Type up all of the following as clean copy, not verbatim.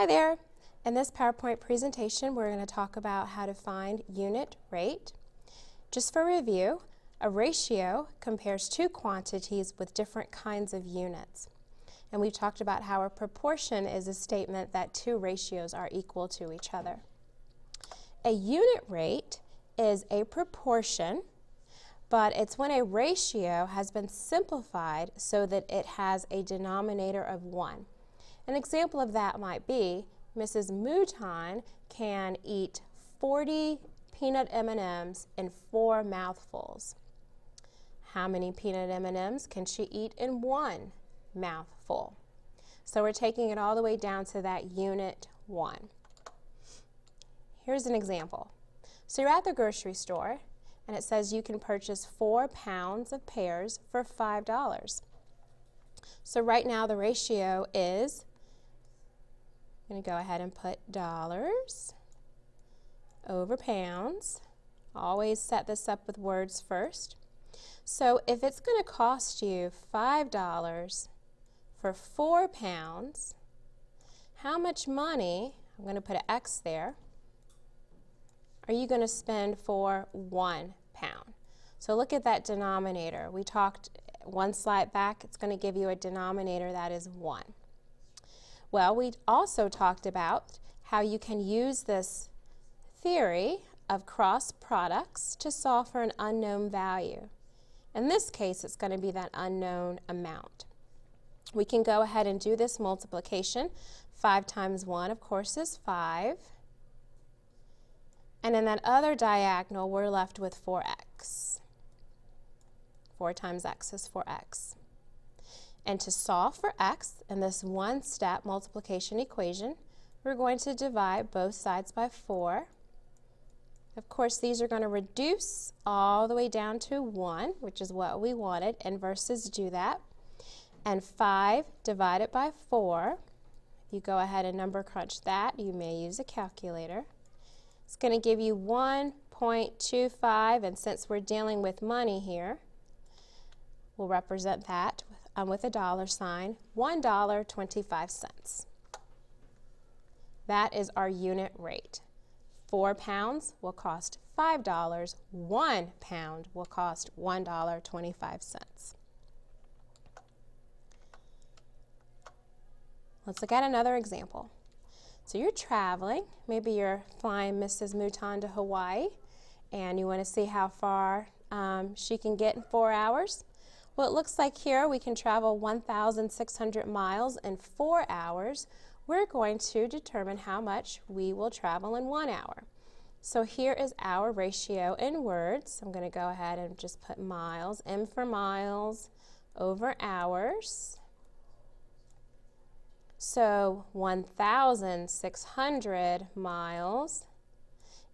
Hi there. In this PowerPoint presentation, we're going to talk about how to find unit rate. Just for review, a ratio compares two quantities with different kinds of units. And we've talked about how a proportion is a statement that two ratios are equal to each other. A unit rate is a proportion, but it's when a ratio has been simplified so that it has a denominator of 1. An example of that might be Mrs. Mouton can eat 40 peanut M&Ms in 4 mouthfuls. How many peanut M&Ms can she eat in 1 mouthful? So we're taking it all the way down to that unit 1. Here's an example. So you're at the grocery store and it says you can purchase 4 pounds of pears for $5. So right now the ratio is, I'm going to go ahead and put dollars over pounds. Always set this up with words first. So if it's going to cost you $5 for 4 pounds, how much money, I'm going to put an X there, are you going to spend for 1 pound? So look at that denominator. We talked one slide back, it's going to give you a denominator that is 1. Well, we also talked about how you can use this theory of cross products to solve for an unknown value. In this case, it's going to be that unknown amount. We can go ahead and do this multiplication. 5 times 1, of course, is 5. And in that other diagonal, we're left with 4x. 4 times x is 4x. And to solve for x in this one-step multiplication equation, we're going to divide both sides by 4. Of course, these are going to reduce all the way down to 1, which is what we wanted. Inverses do that. And 5 divided by 4, if you go ahead and number crunch that, you may use a calculator. It's going to give you 1.25, and since we're dealing with money here, we'll represent that with a dollar sign, $1.25. That is our unit rate. 4 pounds will cost $5. 1 pound will cost $1.25. Let's look at another example. So you're traveling, maybe you're flying Mrs. Mouton to Hawaii, and you want to see how far she can get in 4 hours. Well, it looks like here we can travel 1,600 miles in 4 hours. We're going to determine how much we will travel in 1 hour. So here is our ratio in words. I'm going to go ahead and just put miles, M for miles, over hours. So 1,600 miles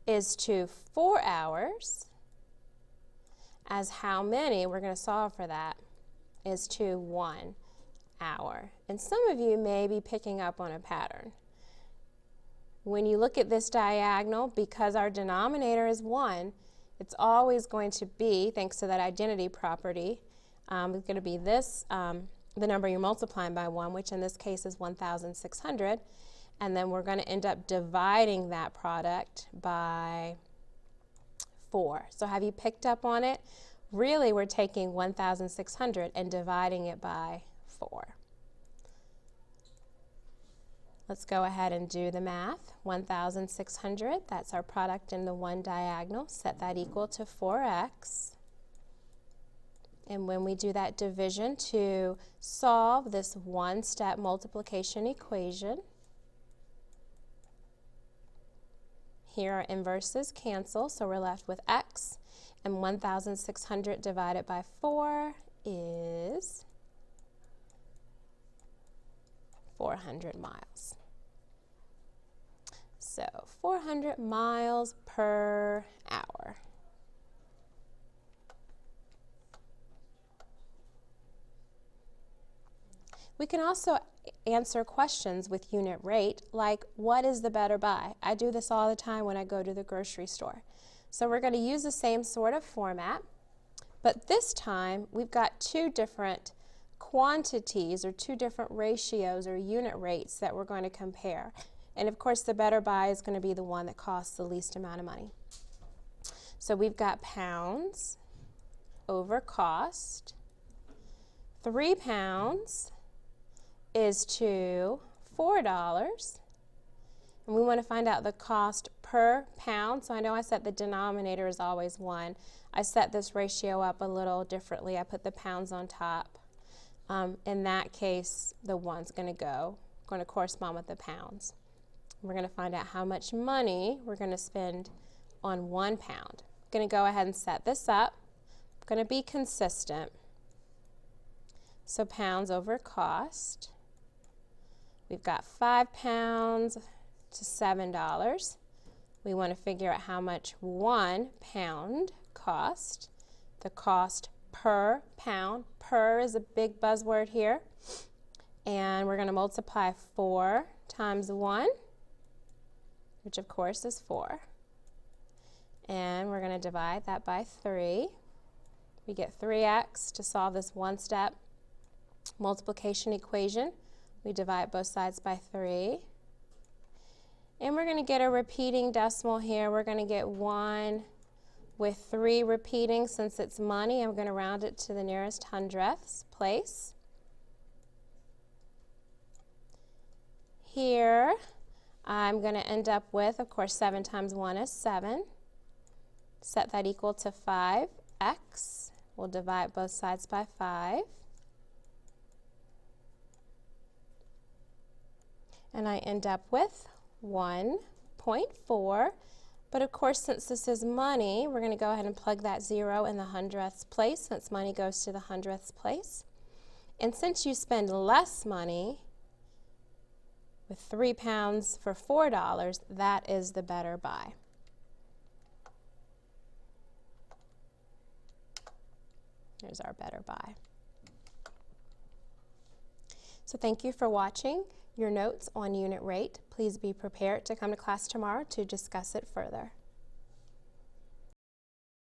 is to 4 hours. As how many, we're going to solve for that, is to 1 hour. And some of you may be picking up on a pattern. When you look at this diagonal, because our denominator is 1, it's always going to be, thanks to that identity property, it's going to be this, the number you're multiplying by 1, which in this case is 1,600, and then we're going to end up dividing that product by 4. So have you picked up on it? Really, we're taking 1,600 and dividing it by 4. Let's go ahead and do the math. 1,600, that's our product in the one diagonal. Set that equal to 4x. And when we do that division to solve this one-step multiplication equation, here our inverses cancel, so we're left with x, and 1,600 divided by 4 is 400 miles. So 400 miles per hour. We can also answer questions with unit rate, like what is the better buy? I do this all the time when I go to the grocery store. So we're going to use the same sort of format, but this time we've got 2 different quantities or 2 different ratios or unit rates that we're going to compare. And of course, the better buy is going to be the one that costs the least amount of money. So we've got pounds over cost. 3 pounds is to $4. And we want to find out the cost per pound. So I know I said the denominator is always 1. I set this ratio up a little differently. I put the pounds on top. In that case, the 1's going to correspond with the pounds. We're going to find out how much money we're going to spend on 1 pound. I'm going to go ahead and set this up. I'm going to be consistent. So pounds over cost. We've got 5 pounds to $7. We want to figure out how much 1 pound cost. The cost per pound. Per is a big buzzword here. And we're going to multiply 4 times 1, which of course is 4. And we're going to divide that by 3. We get 3x to solve this one-step multiplication equation. We divide both sides by 3. And we're going to get a repeating decimal here. We're going to get 1 with 3 repeating. Since it's money, I'm going to round it to the nearest hundredths place. Here, I'm going to end up with, of course, 7 times 1 is 7. Set that equal to 5x. We'll divide both sides by 5. And I end up with 1.4. But of course, since this is money, we're going to go ahead and plug that 0 in the hundredths place, since money goes to the hundredths place. And since you spend less money with 3 pounds for $4, that is the better buy. There's our better buy. So thank you for watching your notes on unit rate. Please be prepared to come to class tomorrow to discuss it further.